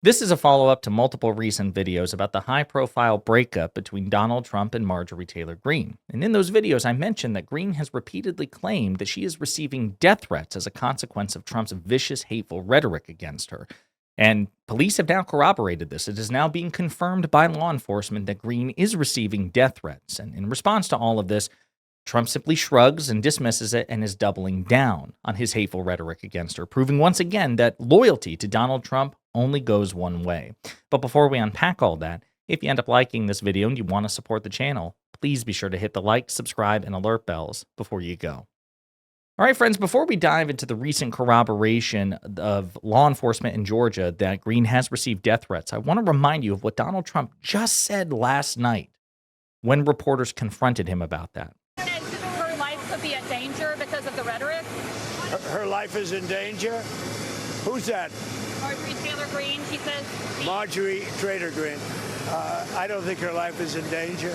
This is a follow-up to multiple recent videos about the high-profile breakup between Donald Trump and Marjorie Taylor Greene. And in those videos, I mentioned that Greene has repeatedly claimed that she is receiving death threats as a consequence of Trump's vicious, hateful rhetoric against her. And police have now corroborated this. It is now being confirmed by law enforcement that Greene is receiving death threats. And in response to all of this, Trump simply shrugs and dismisses it and is doubling down on his hateful rhetoric against her, proving once again that loyalty to Donald Trump only goes one way. But before we unpack all that, if you end up liking this video and you want to support the channel, please be sure to hit the like, subscribe, and alert bells before you go. All right, friends, before we dive into the recent corroboration of law enforcement in Georgia that Greene has received death threats, I want to remind you of what Donald Trump just said last night when reporters confronted him about that. Her life could be in danger because of the rhetoric? Her life is in danger? Who's that? Marjorie Taylor Greene, she says. Marjorie Taylor Greene. I don't think her life is in danger.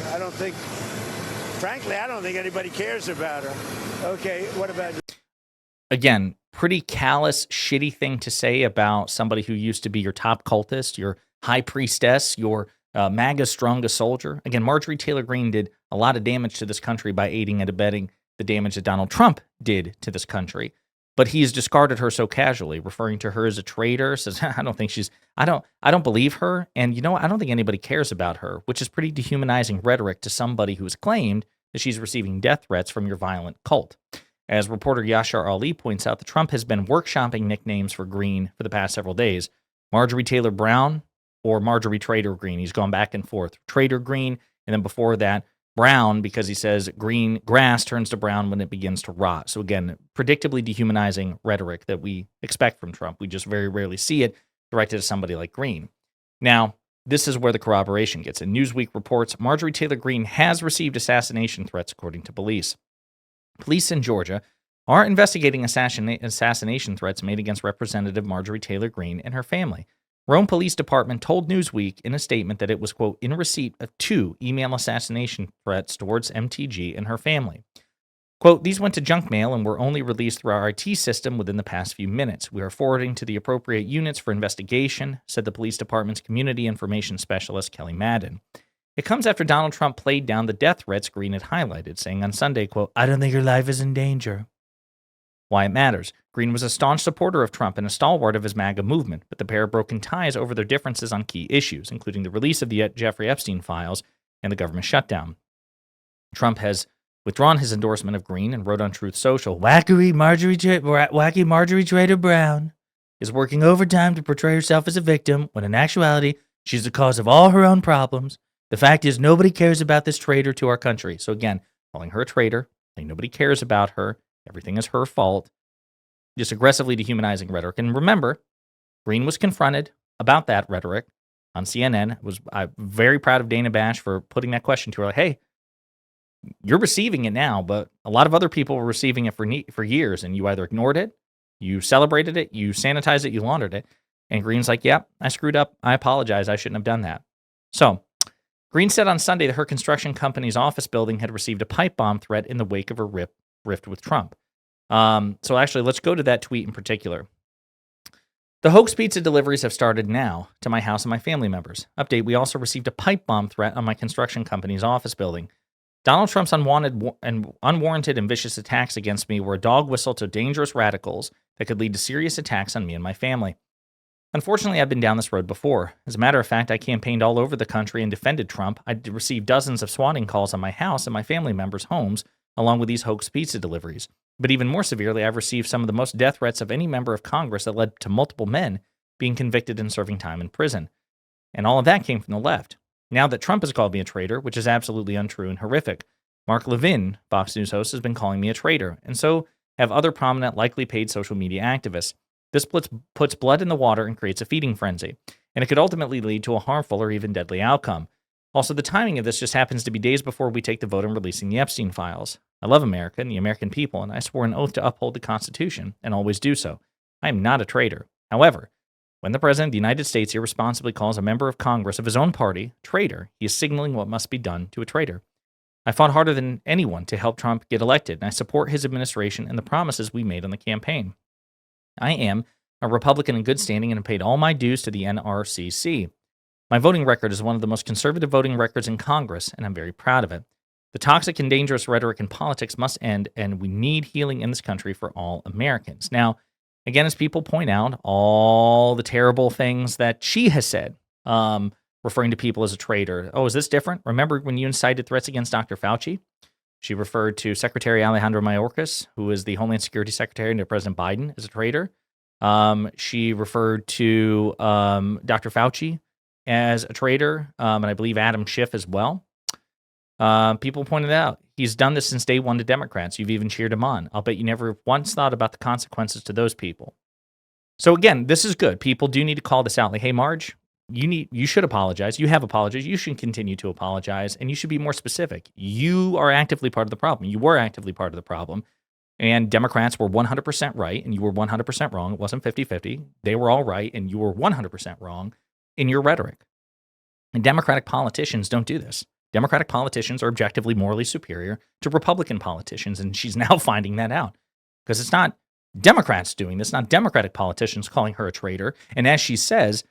Frankly, I don't think anybody cares about her. Okay, what about you? Again, pretty callous, shitty thing to say about somebody who used to be your top cultist, your high priestess, your MAGA's strongest soldier. Again, Marjorie Taylor Greene did a lot of damage to this country by aiding and abetting the damage that Donald Trump did to this country. But he's discarded her so casually, referring to her as a traitor, says, I don't believe her. And you know what? I don't think anybody cares about her, which is pretty dehumanizing rhetoric to somebody who has claimed that she's receiving death threats from your violent cult. As reporter Yashar Ali points out, the Trump has been workshopping nicknames for Greene for the past several days. Marjorie Taylor Brown or Marjorie Trader Greene. He's gone back and forth. Trader Greene, and then before that, Brown, because he says green grass turns to brown when it begins to rot. So again, predictably dehumanizing rhetoric that we expect from Trump. We just very rarely see it directed at somebody like Greene. Now, this is where the corroboration gets in. Newsweek reports Marjorie Taylor Greene has received assassination threats, according to police. Police in Georgia are investigating assassination threats made against Representative Marjorie Taylor Greene and her family. Rome Police Department told Newsweek in a statement that it was, quote, in receipt of 2 email assassination threats towards MTG and her family. Quote, these went to junk mail and were only released through our IT system within the past few minutes. We are forwarding to the appropriate units for investigation, said the police department's community information specialist, Kelly Madden. It comes after Donald Trump played down the death threats Greene had highlighted, saying on Sunday, quote, I don't think her life is in danger. Why it matters. Greene was a staunch supporter of Trump and a stalwart of his MAGA movement, but the pair have broken ties over their differences on key issues, including the release of the Jeffrey Epstein files and the government shutdown. Trump has withdrawn his endorsement of Greene and wrote on Truth Social, wacky Marjorie Trader Brown is working overtime to portray herself as a victim, when in actuality, she's the cause of all her own problems. The fact is, nobody cares about this traitor to our country. So again, calling her a traitor, saying nobody cares about her, everything is her fault, just aggressively dehumanizing rhetoric. And remember, Greene was confronted about that rhetoric on CNN. I'm very proud of Dana Bash for putting that question to her, like, hey, you're receiving it now, but a lot of other people were receiving it for years, and you either ignored it, you celebrated it, you sanitized it, you laundered it. And Greene's like, yeah, I screwed up. I apologize. I shouldn't have done that. So Greene said on Sunday that her construction company's office building had received a pipe bomb threat in the wake of her rift with Trump. So actually, let's go to that tweet in particular. The hoax pizza deliveries have started now to my house and my family members. Update, we also received a pipe bomb threat on my construction company's office building. Donald Trump's unwarranted and vicious attacks against me were a dog whistle to dangerous radicals that could lead to serious attacks on me and my family. Unfortunately, I've been down this road before. As a matter of fact, I campaigned all over the country and defended Trump. I received dozens of swatting calls on my house and my family members' homes, along with these hoax pizza deliveries. But even more severely, I've received some of the most death threats of any member of Congress that led to multiple men being convicted and serving time in prison. And all of that came from the left. Now that Trump has called me a traitor, which is absolutely untrue and horrific, Mark Levin, Fox News host, has been calling me a traitor, and so have other prominent, likely paid social media activists. This puts blood in the water and creates a feeding frenzy, and it could ultimately lead to a harmful or even deadly outcome. Also, the timing of this just happens to be days before we take the vote on releasing the Epstein files. I love America and the American people, and I swore an oath to uphold the Constitution, and always do so. I am not a traitor. However, when the President of the United States irresponsibly calls a member of Congress of his own party traitor, he is signaling what must be done to a traitor. I fought harder than anyone to help Trump get elected, and I support his administration and the promises we made on the campaign. I am a Republican in good standing, and have paid all my dues to the NRCC. My voting record is one of the most conservative voting records in Congress, and I'm very proud of it. The toxic and dangerous rhetoric in politics must end, and we need healing in this country for all Americans. Now, again, as people point out, all the terrible things that she has said, referring to people as a traitor. Oh, is this different? Remember when you incited threats against Dr. Fauci? She referred to Secretary Alejandro Mayorkas, who is the Homeland Security Secretary under President Biden, as a traitor. She referred to Dr. Fauci as a traitor, and I believe Adam Schiff as well. People pointed out, he's done this since day one to Democrats. You've even cheered him on. I'll bet you never once thought about the consequences to those people. So again, this is good. People do need to call this out. Like, hey, Marge, you should apologize. You have apologized. You should continue to apologize, and you should be more specific. You are actively part of the problem. You were actively part of the problem, and Democrats were 100% right, and you were 100% wrong. It wasn't 50-50. They were all right, and you were 100% wrong in your rhetoric. And Democratic politicians don't do this. Democratic politicians are objectively morally superior to Republican politicians, and she's now finding that out because it's not Democrats doing this, not Democratic politicians calling her a traitor. And as she says,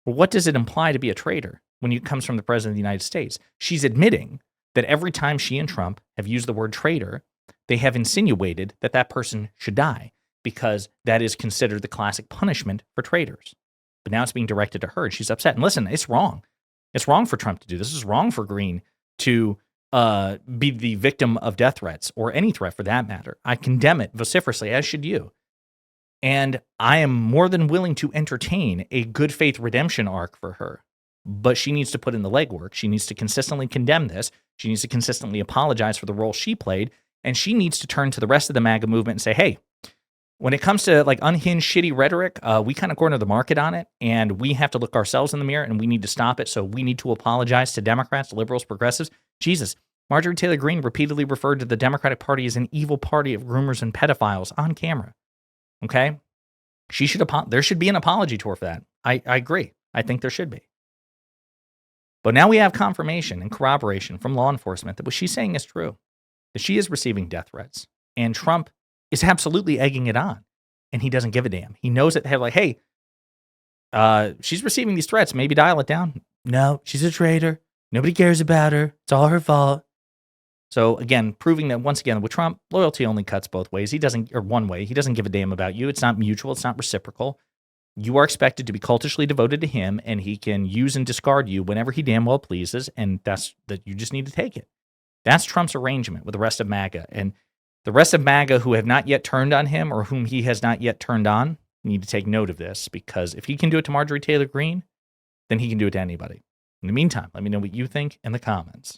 well, what does it imply to be a traitor when it comes from the President of the United States? She's admitting that every time she and Trump have used the word traitor, they have insinuated that that person should die because that is considered the classic punishment for traitors. But now it's being directed to her, and she's upset. And listen, it's wrong. It's wrong for Trump to do this. This is wrong for Greene to be the victim of death threats, or any threat for that matter. I condemn it vociferously, as should you. And I am more than willing to entertain a good faith redemption arc for her. But she needs to put in the legwork. She needs to consistently condemn this. She needs to consistently apologize for the role she played. And she needs to turn to the rest of the MAGA movement and say, hey, when it comes to like unhinged, shitty rhetoric, we kind of corner the market on it, and we have to look ourselves in the mirror, and we need to stop it. So we need to apologize to Democrats, liberals, progressives. Jesus, Marjorie Taylor Greene repeatedly referred to the Democratic Party as an evil party of groomers and pedophiles on camera. Okay, she should there should be an apology to her for that. I agree. I think there should be. But now we have confirmation and corroboration from law enforcement that what she's saying is true, that she is receiving death threats, and Trump is absolutely egging it on, and he doesn't give a damn. He knows that they're like, hey, she's receiving these threats. Maybe dial it down. No, she's a traitor. Nobody cares about her. It's all her fault. So again, proving that once again with Trump, loyalty only cuts both ways. He doesn't, or one way. He doesn't give a damn about you. It's not mutual. It's not reciprocal. You are expected to be cultishly devoted to him, and he can use and discard you whenever he damn well pleases, and that's that. You just need to take it. That's Trump's arrangement with the rest of MAGA, and the rest of MAGA who have not yet turned on him or whom he has not yet turned on need to take note of this, because if he can do it to Marjorie Taylor Greene, then he can do it to anybody. In the meantime, let me know what you think in the comments.